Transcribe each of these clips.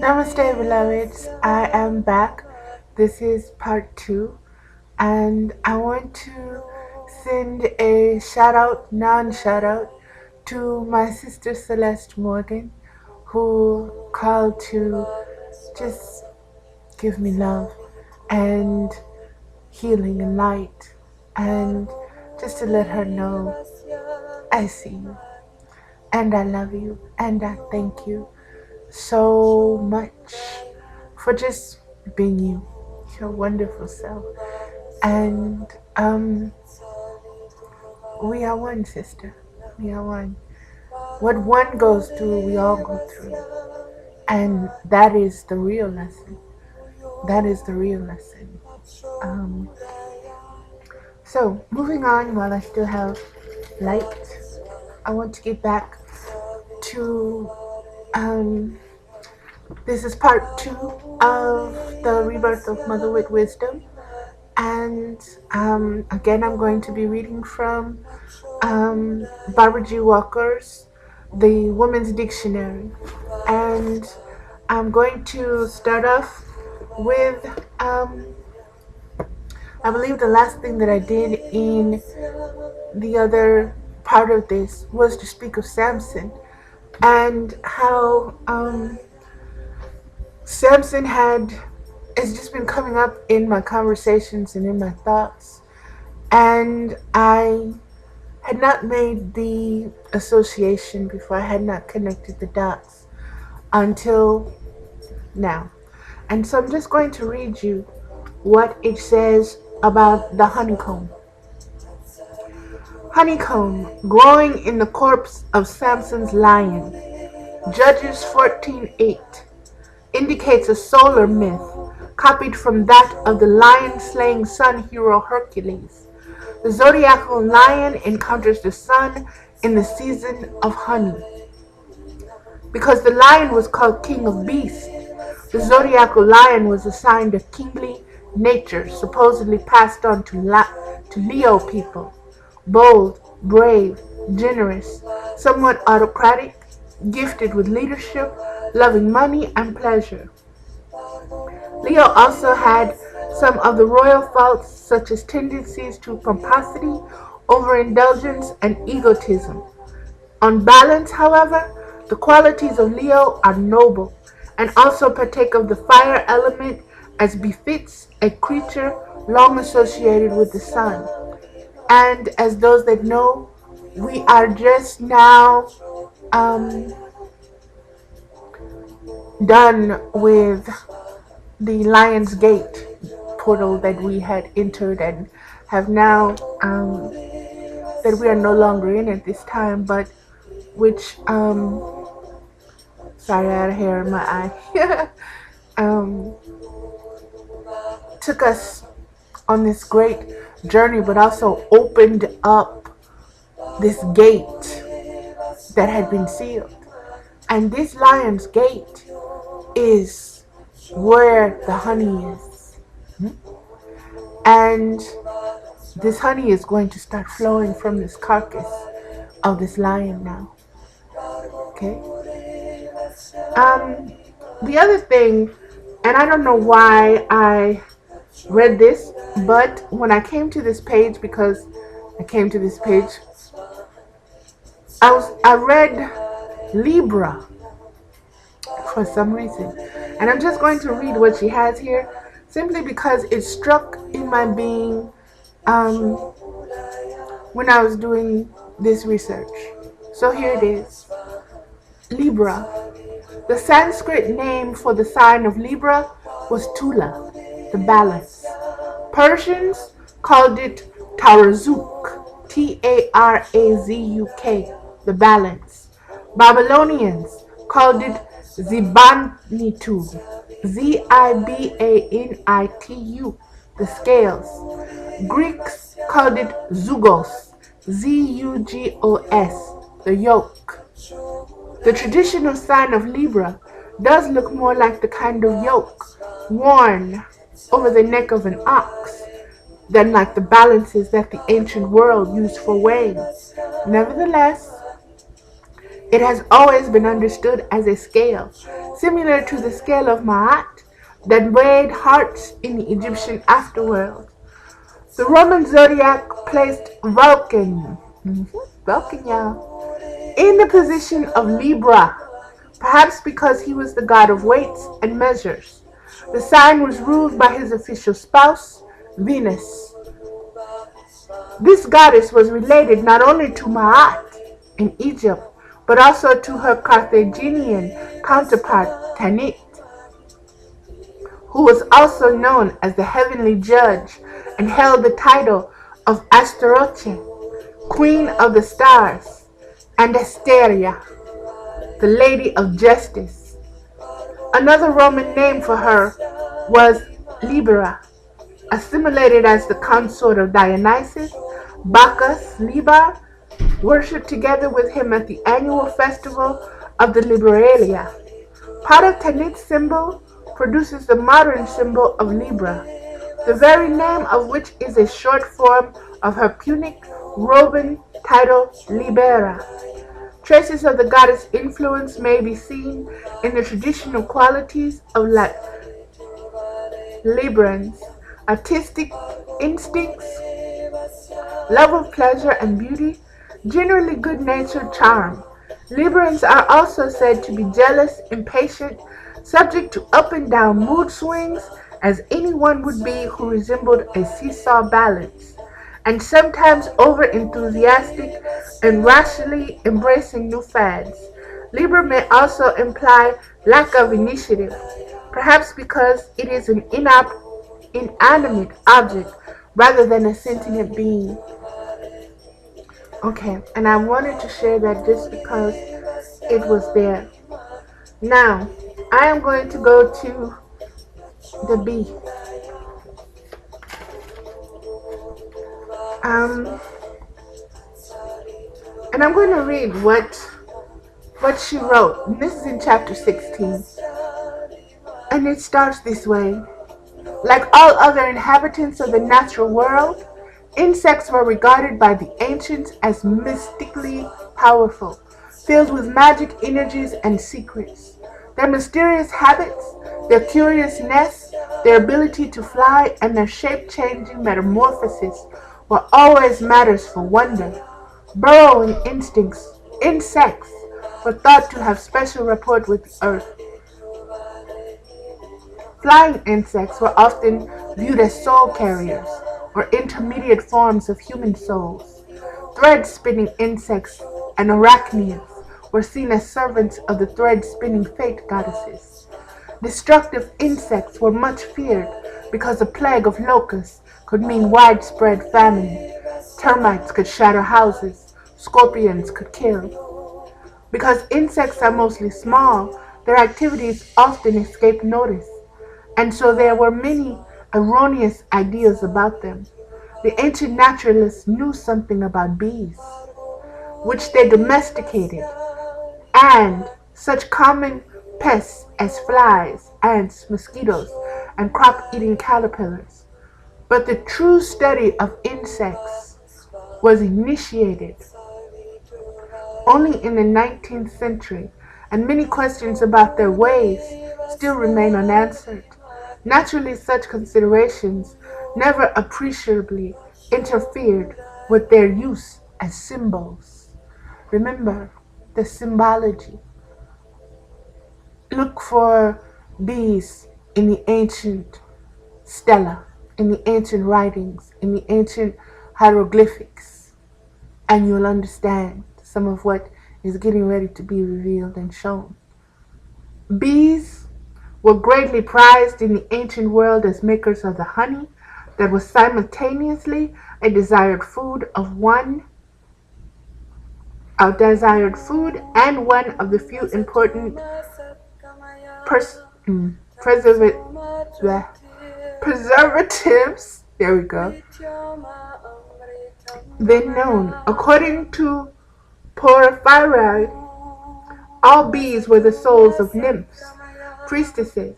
Namaste, beloveds. I am back. This is part 2, and I want to send a shout out, non shout out, to my sister Celeste Morgan, who called to just give me love and healing and light, and just to let her know I see you, and I love you, and I thank you so much for just being you, your wonderful self. And we are one, sister. We are one. What one goes through, we all go through. And that is the real lesson. That is the real lesson. Um, so, moving on while I still have light, I want to get back to this is part 2 of the Rebirth of Mutha Wit Wisdom. And again, I'm going to be reading from Barbara G. Walker's The Woman's Dictionary. And I'm going to start off with, I believe the last thing that I did in the other part of this was to speak of Samson and how Samson it's just been coming up in my conversations and in my thoughts. And I had not made the association before. I had not connected the dots until now. And so I'm just going to read you what it says about the honeycomb. Honeycomb growing in the corpse of Samson's lion. Judges 14:8 indicates a solar myth copied from that of the lion-slaying sun hero Hercules. The zodiacal lion encounters the sun in the season of honey. Because the lion was called king of beasts, the zodiacal lion was assigned a kingly nature supposedly passed on to Leo people. Bold, brave, generous, somewhat autocratic, gifted with leadership, loving money and pleasure. Leo also had some of the royal faults, such as tendencies to pomposity, overindulgence, and egotism. On balance, however, the qualities of Leo are noble and also partake of the fire element as befits a creature long associated with the sun. And as those that know, we are just now done with the Lion's Gate portal that we had entered and have now, that we are no longer in at this time, but which, sorry, I had a hair in my eye, took us on this great journey, but also opened up this gate that had been sealed. And this Lion's Gate is where the honey is. And this honey is going to start flowing from this carcass of this lion now. Okay? The other thing, and I don't know why I read this, but when I came to this page, I read Libra for some reason. And I'm just going to read what she has here, simply because it struck in my being when I was doing this research. So here it is. Libra. The Sanskrit name for the sign of Libra was Tula, the balance. Persians called it Tarazuk, Tarazuk, the balance. Babylonians called it Zibanitu, Zibanitu, the scales. Greeks called it Zugos, Zugos, the yoke. The traditional sign of Libra does look more like the kind of yoke worn over the neck of an ox than like the balances that the ancient world used for weighing. Nevertheless, It has always been understood as a scale, similar to the scale of Ma'at, that weighed hearts in the Egyptian afterworld. The Roman zodiac placed Vulcan, y'all, in the position of Libra, perhaps because he was the god of weights and measures. The sign was ruled by his official spouse, Venus. This goddess was related not only to Ma'at in Egypt, but also to her Carthaginian counterpart, Tanit, who was also known as the heavenly judge and held the title of Astaroth, Queen of the Stars, and Asteria, the Lady of Justice. Another Roman name for her was Libera, assimilated as the consort of Dionysus. Bacchus, Liber, worshipped together with him at the annual festival of the Liberalia. Part of Tanit's symbol produces the modern symbol of Libra, the very name of which is a short form of her Punic Roman title Libera. Traces of the goddess' influence may be seen in the traditional qualities of Librans: artistic instincts, love of pleasure and beauty, generally good-natured charm. Librans are also said to be jealous, impatient, subject to up and down mood swings, as anyone would be who resembled a seesaw balance, and sometimes over-enthusiastic and rashly embracing new fads. Libra may also imply lack of initiative, perhaps because it is an inanimate object rather than a sentient being. Okay, and I wanted to share that just because it was there. Now, I am going to go to the B. And I'm going to read what she wrote. And this is in chapter 16. And it starts this way. Like all other inhabitants of the natural world, insects were regarded by the ancients as mystically powerful, filled with magic energies and secrets. Their mysterious habits, their curious nests, their ability to fly, and their shape-changing metamorphosis were always matters for wonder. Burrowing insects were thought to have special rapport with the earth. Flying insects were often viewed as soul carriers, or intermediate forms of human souls. Thread-spinning insects and arachnids were seen as servants of the thread-spinning fate goddesses. Destructive insects were much feared because a plague of locusts could mean widespread famine. Termites could shatter houses. Scorpions could kill. Because insects are mostly small, their activities often escape notice, and so there were many erroneous ideas about them. The ancient naturalists knew something about bees, which they domesticated, and such common pests as flies, ants, mosquitoes, and crop-eating caterpillars. But the true study of insects was initiated only in the 19th century, and many questions about their ways still remain unanswered. Naturally, such considerations never appreciably interfered with their use as symbols. Remember the symbology. Look for bees in the ancient stela, in the ancient writings, in the ancient hieroglyphics, and you'll understand some of what is getting ready to be revealed and shown. Bees were greatly prized in the ancient world as makers of the honey that was simultaneously a desired food and one of the few important preservatives, there we go, then known. According to Porphyry, all bees were the souls of nymphs, priestesses,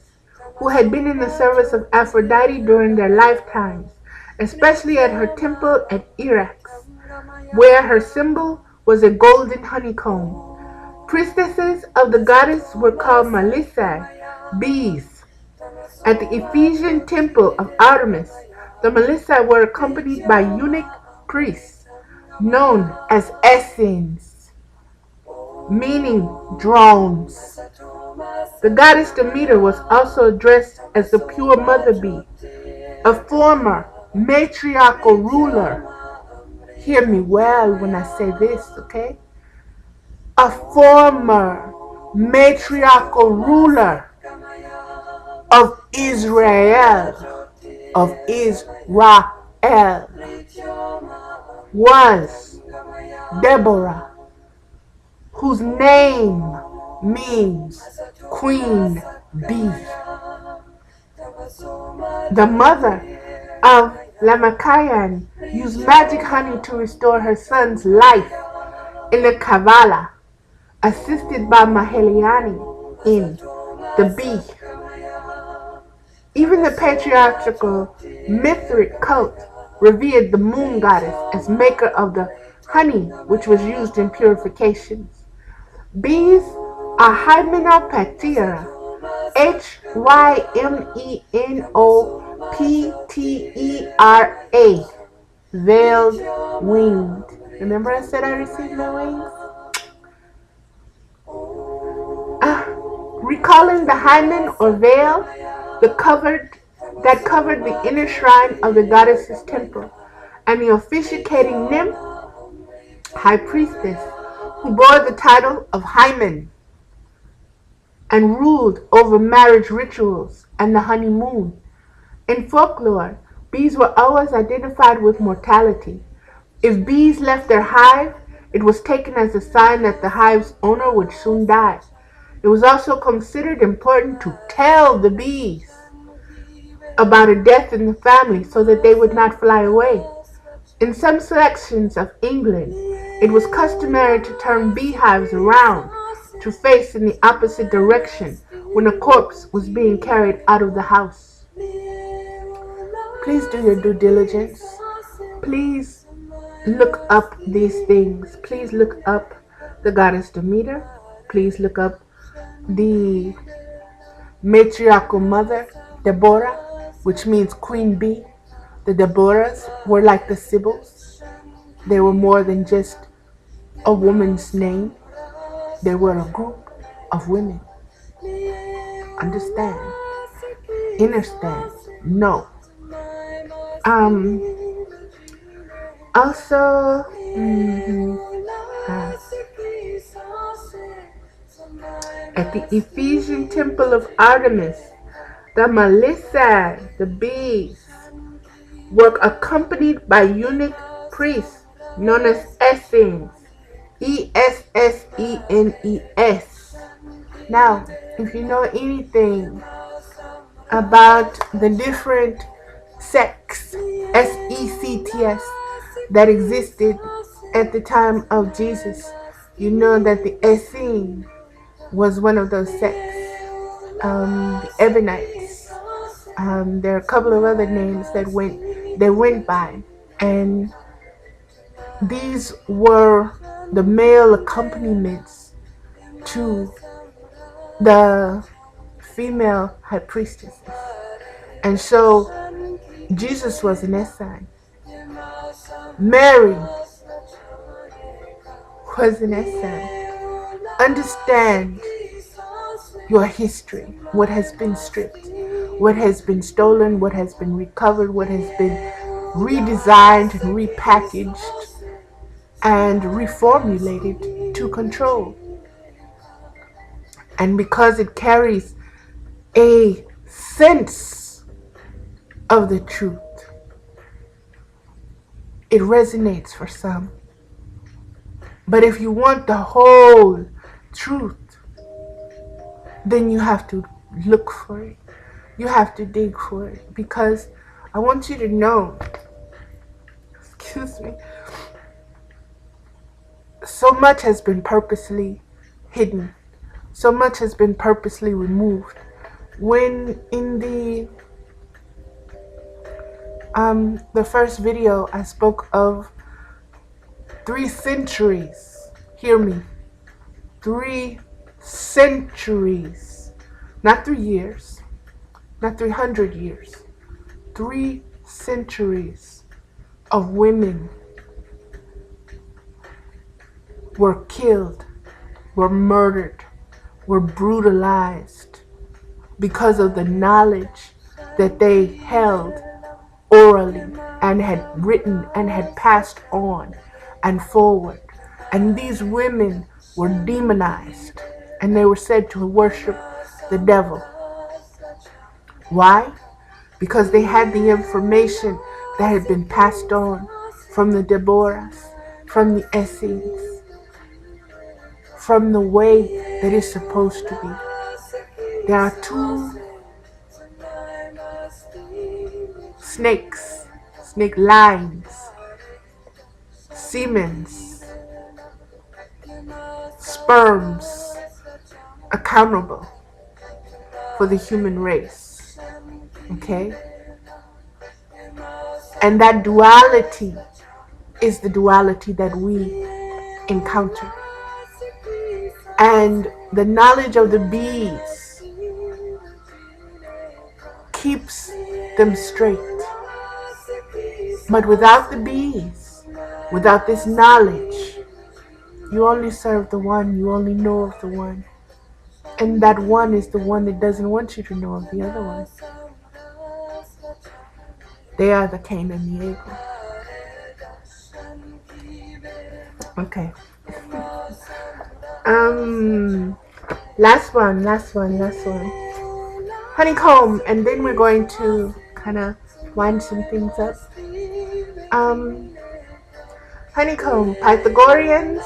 who had been in the service of Aphrodite during their lifetimes, especially at her temple at Erex, where her symbol was a golden honeycomb. Priestesses of the goddess were called Melissa, bees. At the Ephesian temple of Artemis, the Melissa were accompanied by eunuch priests known as Essenes, meaning drones. The goddess Demeter was also addressed as the pure mother bee, a former matriarchal ruler. Hear me well when I say this, okay? A former matriarchal ruler of Israel, was Deborah, whose name means Queen Bee. The mother of Lamakayan used magic honey to restore her son's life in the Kabbalah, assisted by Maheliani in the bee. Even the patriarchal Mithric cult revered the moon goddess as maker of the honey which was used in purifications. Bees are Hymenoptera, Hymenoptera, veiled winged. Remember I said I received my wings? Recalling the hymen or veil that covered the inner shrine of the goddess's temple, and the officiating nymph, high priestess, who bore the title of hymen and ruled over marriage rituals and the honeymoon. In folklore, bees were always identified with mortality. If bees left their hive, it was taken as a sign that the hive's owner would soon die. It was also considered important to tell the bees about a death in the family so that they would not fly away. In some sections of England, it was customary to turn beehives around to face in the opposite direction when a corpse was being carried out of the house. Please do your due diligence. Please look up these things. Please look up the goddess Demeter. Please look up the matriarchal mother, Deborah, which means queen bee. The Deborahs were like the Sibyls. They were more than just a woman's name. They were a group of women. Understand? Understand? No. Also, at the Ephesian temple of Artemis, the Melissa, the bees, were accompanied by eunuch priests known as Essenes, Essenes. Now, if you know anything about the different sects, sects, that existed at the time of Jesus, you know that the Essene was one of those sects. The Ebionites. There are a couple of other names that they went by, and these were the male accompaniments to the female high priestesses. And so Jesus was an Essene. Mary was an Essene. Understand your history, what has been stripped, what has been stolen, what has been recovered, what has been redesigned and repackaged and reformulated to control. And because it carries a sense of the truth, it resonates for some. But if you want the whole truth, then you have to look for it. You have to dig for it. Because I want you to know, excuse me, so much has been purposely hidden. So much has been purposely removed. When in the first video I spoke of 3 centuries, hear me, 3 centuries, not 3 years, not 300 years, 3 centuries of women were killed, were murdered, were brutalized because of the knowledge that they held orally and had written and had passed on and forward. And these women were demonized and they were said to worship the devil. Why? Because they had the information that had been passed on from the Deborahs, from the Essenes, from the way that it's supposed to be. There are 2 snakes, snake lines, semens, sperms accountable for the human race. Okay? And that duality is the duality that we encounter. And the knowledge of the bees keeps them straight. But without the bees, without this knowledge, you only serve the one, you only know of the one. And that one is the one that doesn't want you to know of the other one. They are the Cain and the Abel. Okay. Last one. Honeycomb, and then we're going to kind of wind some things up. Honeycomb. Pythagoreans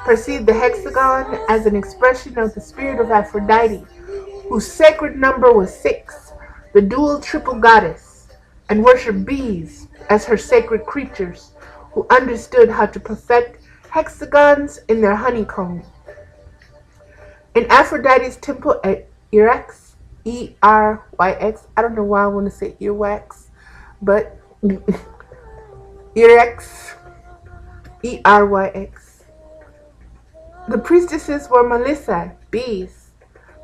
perceived the hexagon as an expression of the spirit of Aphrodite, whose sacred number was 6, the dual triple goddess, and worshipped bees as her sacred creatures, who understood how to perfect hexagons in their honeycomb. In Aphrodite's temple at Eryx, E-R-Y-X, I don't know why I want to say earwax, but Eryx, E-R-Y-X. The priestesses were Melissa, bees.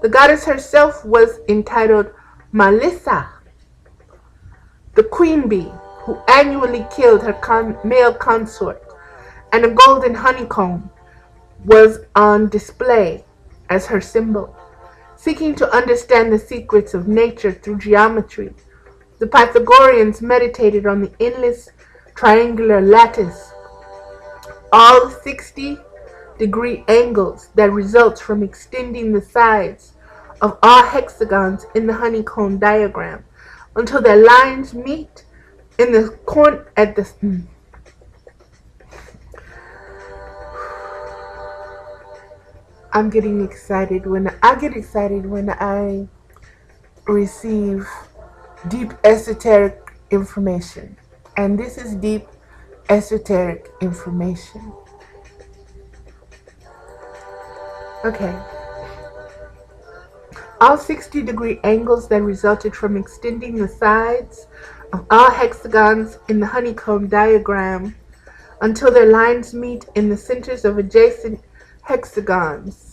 The goddess herself was entitled Melissa, the queen bee, who annually killed her male consort, and a golden honeycomb was on display as her symbol. Seeking to understand the secrets of nature through geometry, the Pythagoreans meditated on the endless triangular lattice, all 60-degree angles that results from extending the sides of all hexagons in the honeycomb diagram until their lines meet in the corner at the I'm getting excited when I receive deep esoteric information. And this is deep esoteric information. Okay. All 60-degree angles that resulted from extending the sides of all hexagons in the honeycomb diagram until their lines meet in the centers of adjacent hexagons.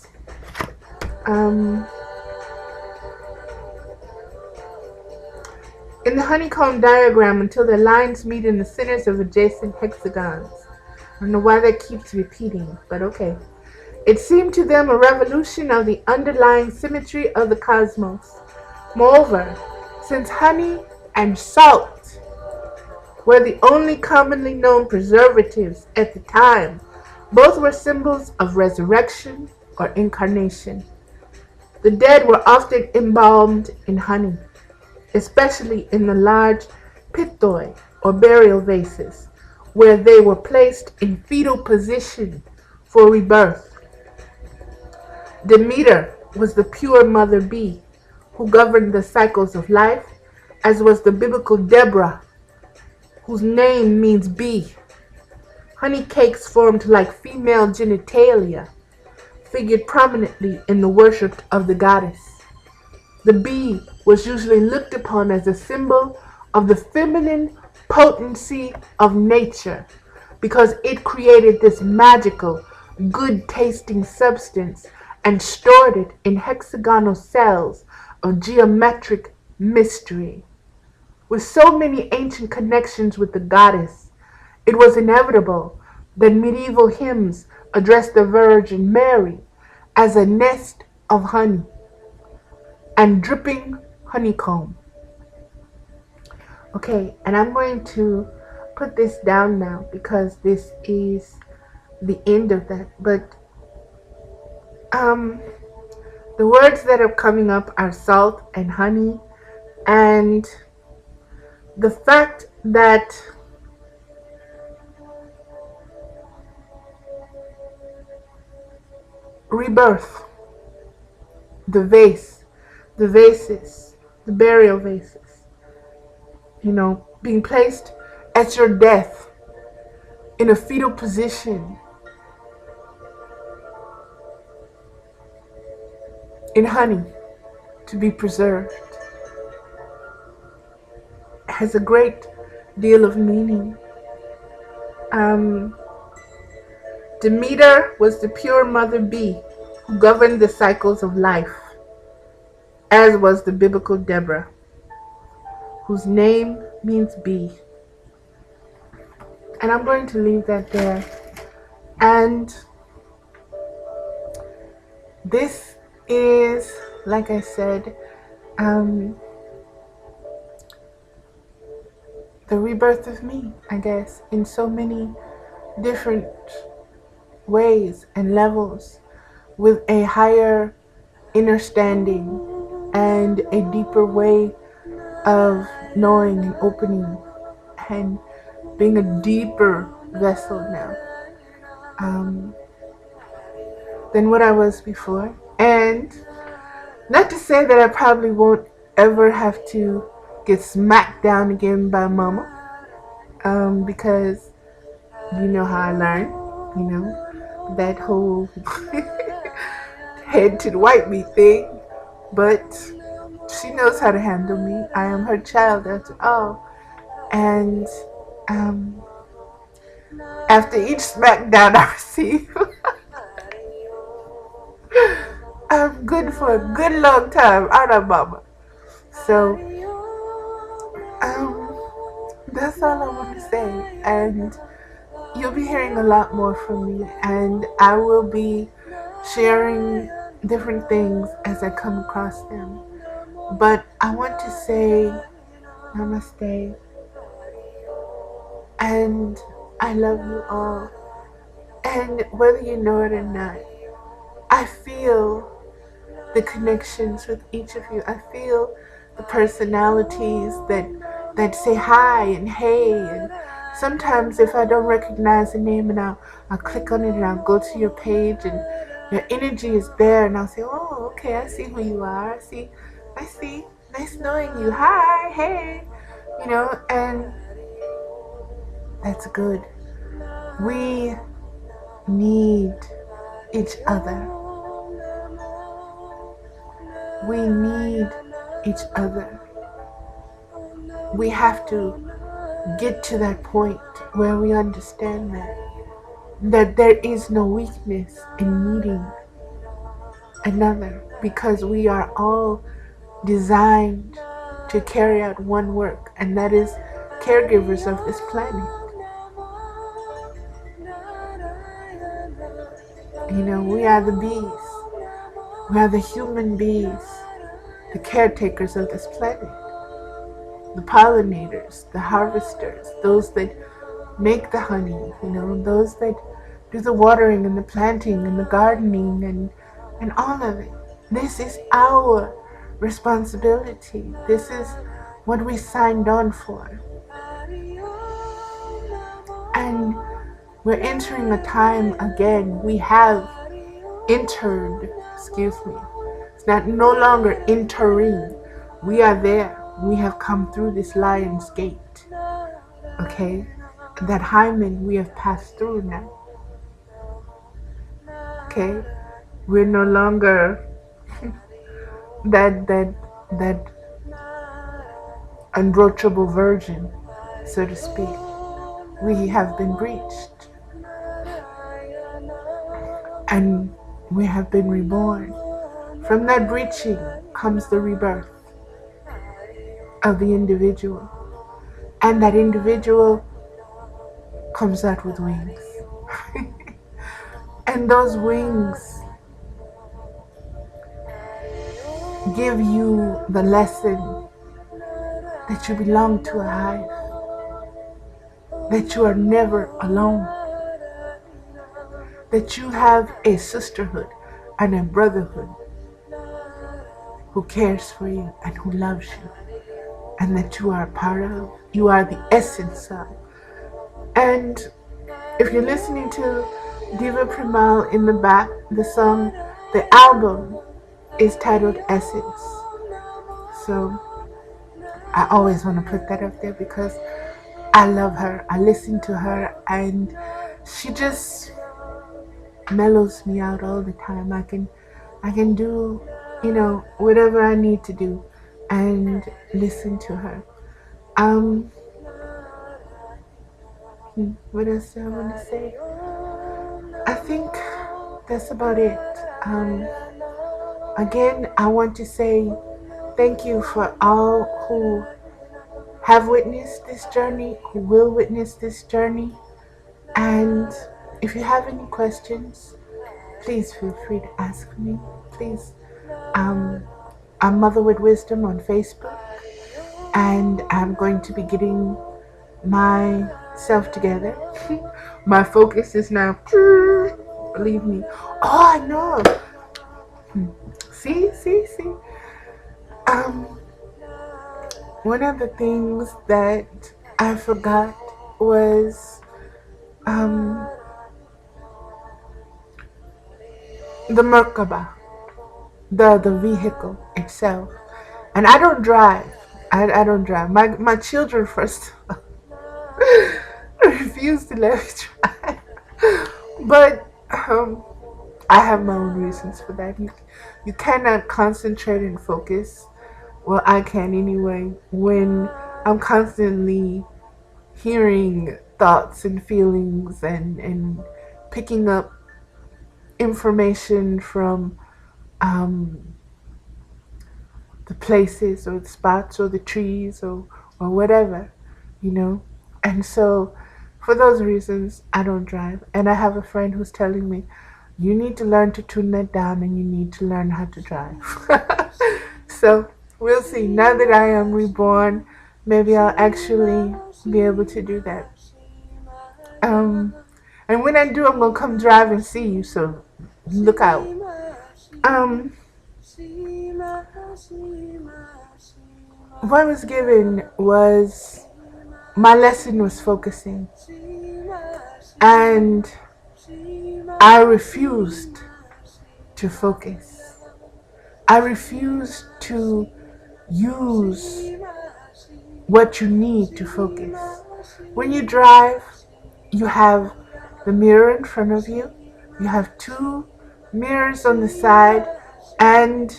In the honeycomb diagram until their lines meet in the centers of adjacent hexagons. I don't know why that keeps repeating, but okay. It seemed to them a revolution of the underlying symmetry of the cosmos. Moreover, since honey and salt were the only commonly known preservatives at the time, both were symbols of resurrection or incarnation. The dead were often embalmed in honey, especially in the large pithoi or burial vases, where they were placed in fetal position for rebirth. Demeter was the pure mother bee who governed the cycles of life, as was the biblical Deborah, whose name means bee. Honey cakes formed like female genitalia figured prominently in the worship of the goddess. The bee was usually looked upon as a symbol of the feminine potency of nature because it created this magical, good-tasting substance and stored it in hexagonal cells of geometric mystery. With so many ancient connections with the goddess, it was inevitable that medieval hymns addressed the Virgin Mary as a nest of honey and dripping honeycomb. Okay, and I'm going to put this down now because this is the end of that. But the words that are coming up are salt and honey, and the fact that rebirth, the vases, the burial vases, being placed at your death in a fetal position in honey to be preserved has a great deal of meaning. Demeter was the pure mother bee who governed the cycles of life, as was the biblical Deborah, whose name means bee. And I'm going to leave that there. And this is, like I said, the rebirth of me, I guess, in so many different ways and levels, with a higher understanding and a deeper way of knowing and opening and being a deeper vessel now than what I was before. And not to say that I probably won't ever have to get smacked down again by mama, because you know how I learned, that whole head to the white meat thing. But she knows how to handle me. I am her child after all. And after each smackdown I receive, I'm good for a good long time out of mama. So that's all I want to say. And you'll be hearing a lot more from me, and I will be sharing different things as I come across them. But I want to say namaste, and I love you all. And whether you know it or not, I feel the connections with each of you. I feel the personalities that say hi and hey, and sometimes if I don't recognize a name, and I'll click on it and I'll go to your page and your energy is there, and I'll say, oh, okay, I see who you are. I see. Nice knowing you. Hi, hey, and that's good. We need each other. We need each other. We have to get to that point where we understand that there is no weakness in needing another, because we are all designed to carry out one work, and that is caregivers of this planet. We are the bees. We are the human bees, the caretakers of this planet, the pollinators, the harvesters, those that make the honey, those that do the watering and the planting and the gardening and all of it. This is our responsibility. This is what we signed on for. And we're entering a time again. We have entered, it's not no longer entering. We are there. We have come through this lion's gate. Okay? That hymen we have passed through now. Okay? We're no longer that unbroachable virgin, so to speak. We have been breached. And We have been reborn. From that breaching comes the rebirth of the individual. And that individual comes out with wings. And those wings give you the lesson that you belong to a hive, that you are never alone, that you have a sisterhood and a brotherhood who cares for you and who loves you, and that you are a part of, you are the essence of. And if you're listening to Diva Primal in the back, the song, the album is titled Essence. So I always want to put that up there because I love her. I listen to her and she just mellows me out all the time. I can do, whatever I need to do and listen to her. What else do I want to say? I think that's about it. Again, I want to say thank you for all who have witnessed this journey, who will witness this journey. And if you have any questions, please feel free to ask me. Please. I'm Mutha Wit Wisdom on Facebook. And I'm going to be getting myself together. My focus is now, believe me. Oh, I know. See. One of the things that I forgot was the Merkaba, the vehicle itself. And I don't drive. I don't drive. My children first refuse to let me drive. But I have my own reasons for that. You cannot concentrate and focus. Well, I can anyway, when I'm constantly hearing thoughts and feelings and picking up information from the places or the spots or the trees or whatever, And so for those reasons, I don't drive. And I have a friend who's telling me, you need to learn to tune that down and you need to learn how to drive. So we'll see. Now that I am reborn, maybe I'll actually be able to do that. And when I do, I'm going to come drive and see you. So look out. What I was given was, my lesson was focusing. And I refused to focus. I refused to use what you need to focus. When you drive, you have the mirror in front of you. You have 2 mirrors on the side. And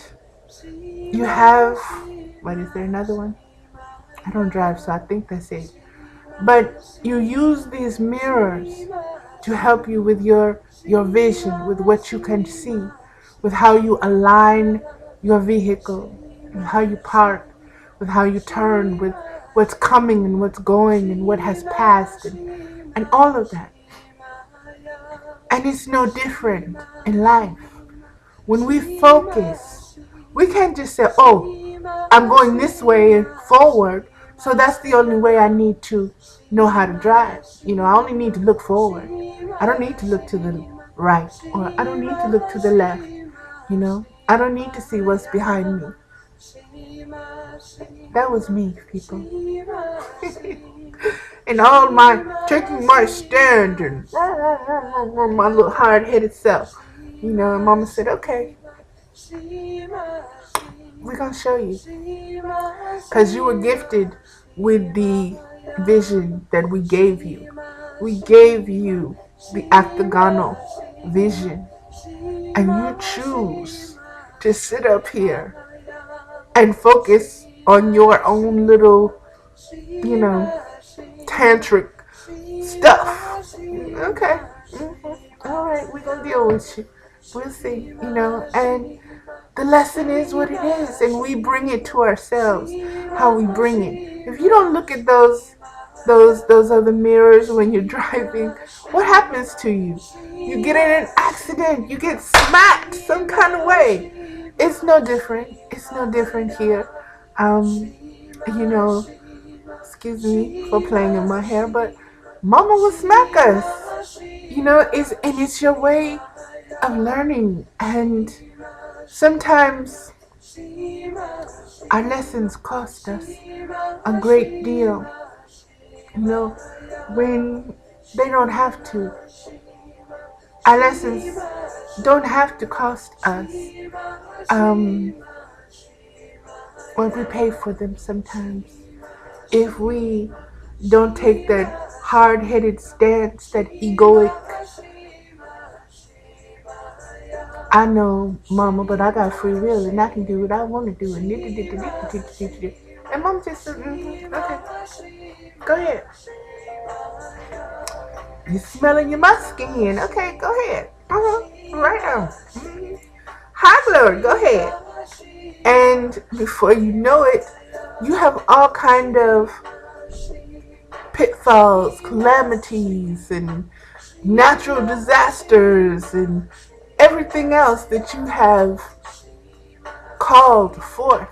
you have, what is there, another one? I don't drive, so I think that's it. But you use these mirrors to help you with your vision, with what you can see, with how you align your vehicle, with how you park, with how you turn, with what's coming and what's going and what has passed and all of that. And it's no different in life. When we focus, we can't just say, oh, I'm going this way forward, so that's the only way I need to know how to drive. I only need to look forward. I don't need to look to the right, or I don't need to look to the left. I don't need to see what's behind me. That was me, people. And all my taking my stand and my little hard-headed self. And Mama said, okay, we're going to show you. Because you were gifted with the vision that we gave you. We gave you the octagonal vision. And you choose to sit up here and focus on your own little, tantric stuff. Okay. All right, we're going to deal with you. We'll see, and the lesson is what it is, and we bring it to ourselves, how we bring it. If you don't look at those other mirrors when you're driving, what happens to you? You get in an accident, you get smacked some kind of way. It's no different. It's no different here. You know, excuse me for playing in my hair, but mama will smack us. It's your way of learning, and sometimes our lessons cost us a great deal, when they don't have to. Our lessons don't have to cost us when we pay for them sometimes. If we don't take that hard-headed stance, that egoic, I know, mama, but I got free will and I can do what I want to do. And mom just said, okay, go ahead. You smelling your musky. Okay, go ahead. Right on. Hi, Lord, go ahead. And before you know it, you have all kind of pitfalls, calamities, and natural disasters, and everything else that you have called forth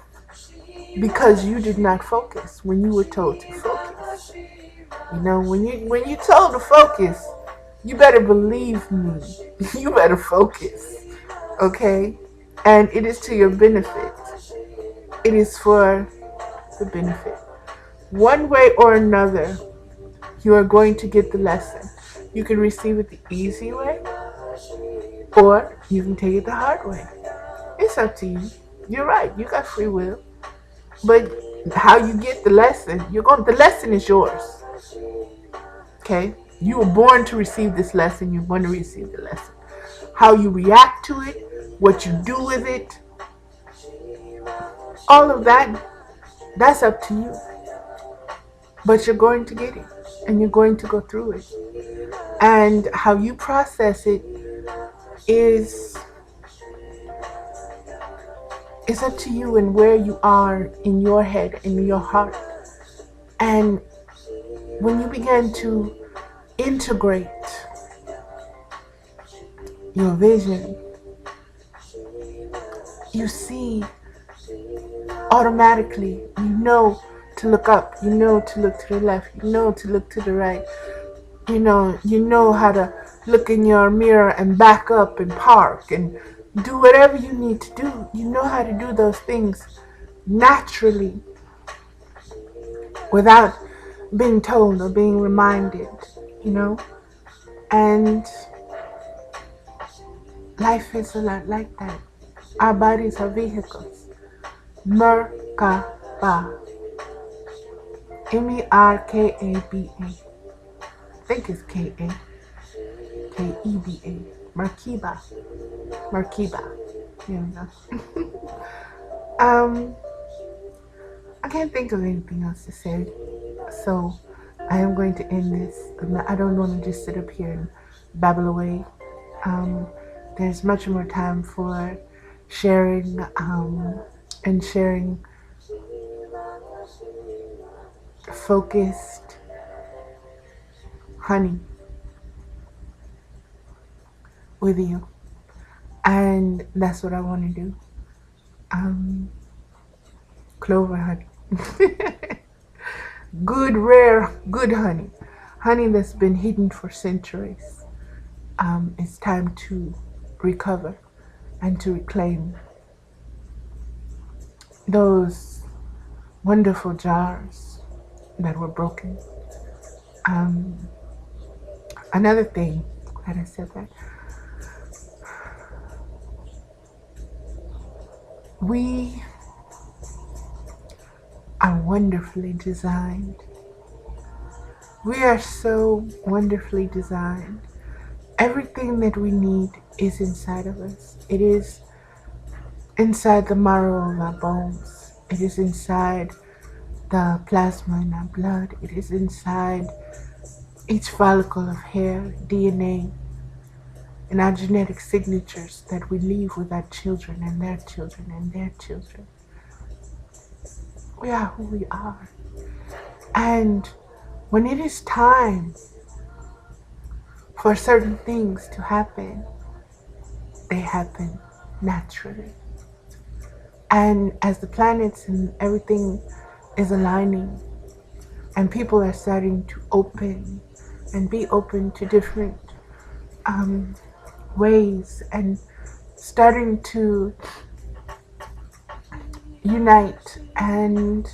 because you did not focus when you were told to focus. When you told to focus, you better believe me. You better focus, okay? And it is to your benefit. It is for the benefit. One way or another, you are going to get the lesson. You can receive it the easy way, or you can take it the hard way. It's up to you. You're right. You got free will. But how you get the lesson, the lesson is yours. Okay? You were born to receive this lesson. You're going to receive the lesson. How you react to it, what you do with it, all of that, that's up to you. But you're going to get it, and you're going to go through it. And how you process it is up to you and where you are in your head, in your heart. And when you begin to integrate your vision, you see automatically, you know to look up, you know to look to the left, you know to look to the right, you know how to look in your mirror and back up and park and do whatever you need to do. You know how to do those things naturally without being told or being reminded, and life is a lot like that. Our bodies are vehicles. Merkaba. Merkaba. I think it's K-A. K-E-B-A. Merkaba. Here we go. I can't think of anything else to say. So I am going to end this. I don't want to just sit up here and babble away. There's much more time for sharing and sharing focused honey with you. And that's what I want to do. Clover honey. Good, rare, good honey. Honey that's been hidden for centuries. It's time to recover and to reclaim those wonderful jars that were broken. Another thing, glad I said that. We are wonderfully designed. We are so wonderfully designed. Everything that we need is inside of us. It is inside the marrow of our bones. It is inside the plasma in our blood. It is inside each follicle of hair, DNA. and our genetic signatures that we leave with our children and their children and their children. We are who we are. And when it is time for certain things to happen, they happen naturally. And as the planets and everything is aligning, and people are starting to open and be open to different ways, and starting to unite and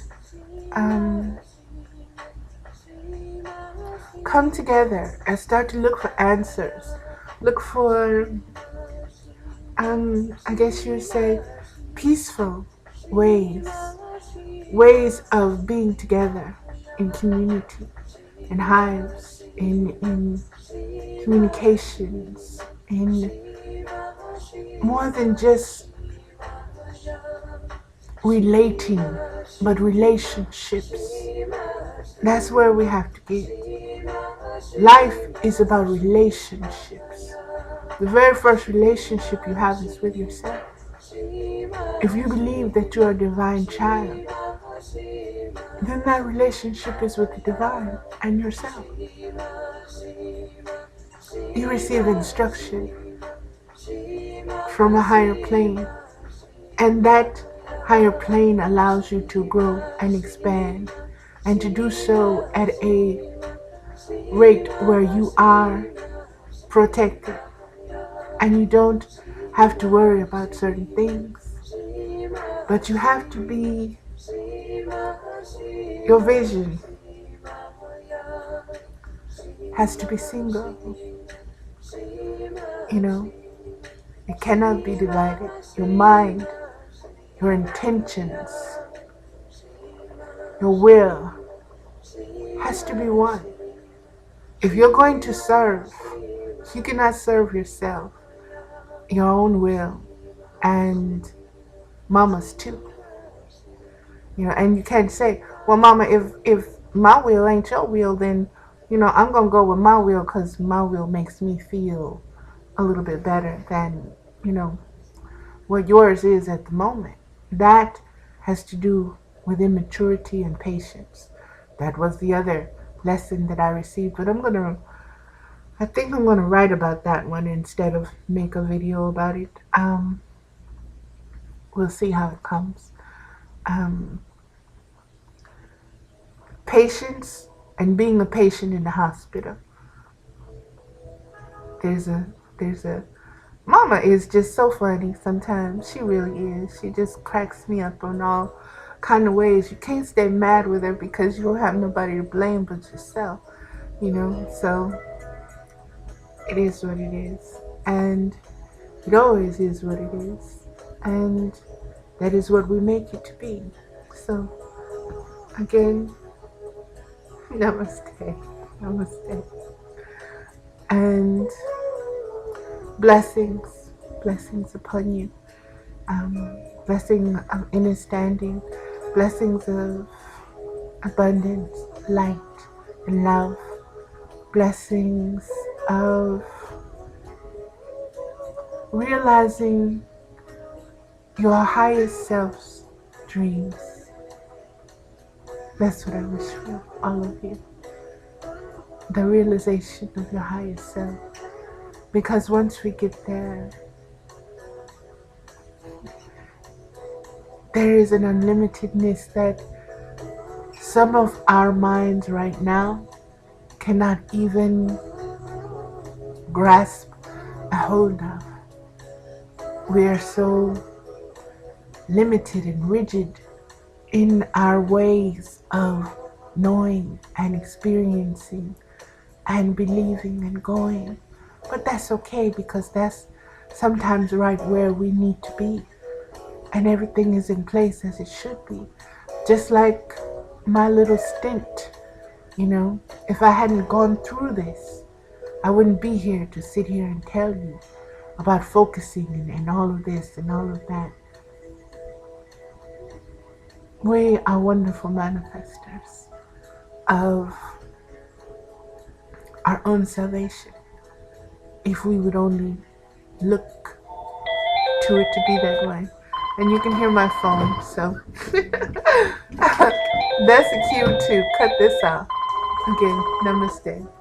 come together and start to look for answers, look for I guess you would say peaceful ways of being together in community, in hives, in communications, in more than just relating, but relationships. That's where we have to get. Life is about relationships. The very first relationship you have is with yourself. If you believe that you are a divine child, then that relationship is with the divine and yourself. You receive instruction from a higher plane, and that higher plane allows you to grow and expand, and to do so at a rate where you are protected and you don't have to worry about certain things. But you have to be, your vision has to be single. You know, it cannot be divided. Your mind, your intentions, your will has to be one. If you're going to serve, you cannot serve yourself, your own will, and mama's too. You know, and you can't say, well, mama, if my will ain't your will, then, you know, I'm going to go with my will because my will makes me feel a little bit better than, you know, what yours is at the moment. That has to do with immaturity and patience. That was the other lesson that I received, but I think I'm gonna write about that one instead of make a video about it. We'll see how it comes. Patience and being a patient in the hospital. There's a mama is just so funny sometimes. She really is. She just cracks me up on all kind of ways. You can't stay mad with her because you don't have nobody to blame but yourself, you know. So it is what it is, and it always is what it is, and that is what we make it to be. So again, namaste, namaste, and blessings upon you. Blessing of understanding, blessings of abundance, light, and love, blessings of realizing your highest self's dreams. That's what I wish for all of you. The realization of your highest self. Because once we get there, there is an unlimitedness that some of our minds right now cannot even grasp a hold of. We are so limited and rigid in our ways of knowing and experiencing and believing and going. But that's okay, because that's sometimes right where we need to be. And everything is in place as it should be. Just like my little stint, you know, if I hadn't gone through this, I wouldn't be here to sit here and tell you about focusing and all of this and all of that. We are wonderful manifestors of our own salvation. if we would only look to it to be that way. And you can hear my phone, so that's a cue to cut this off. Again, namaste.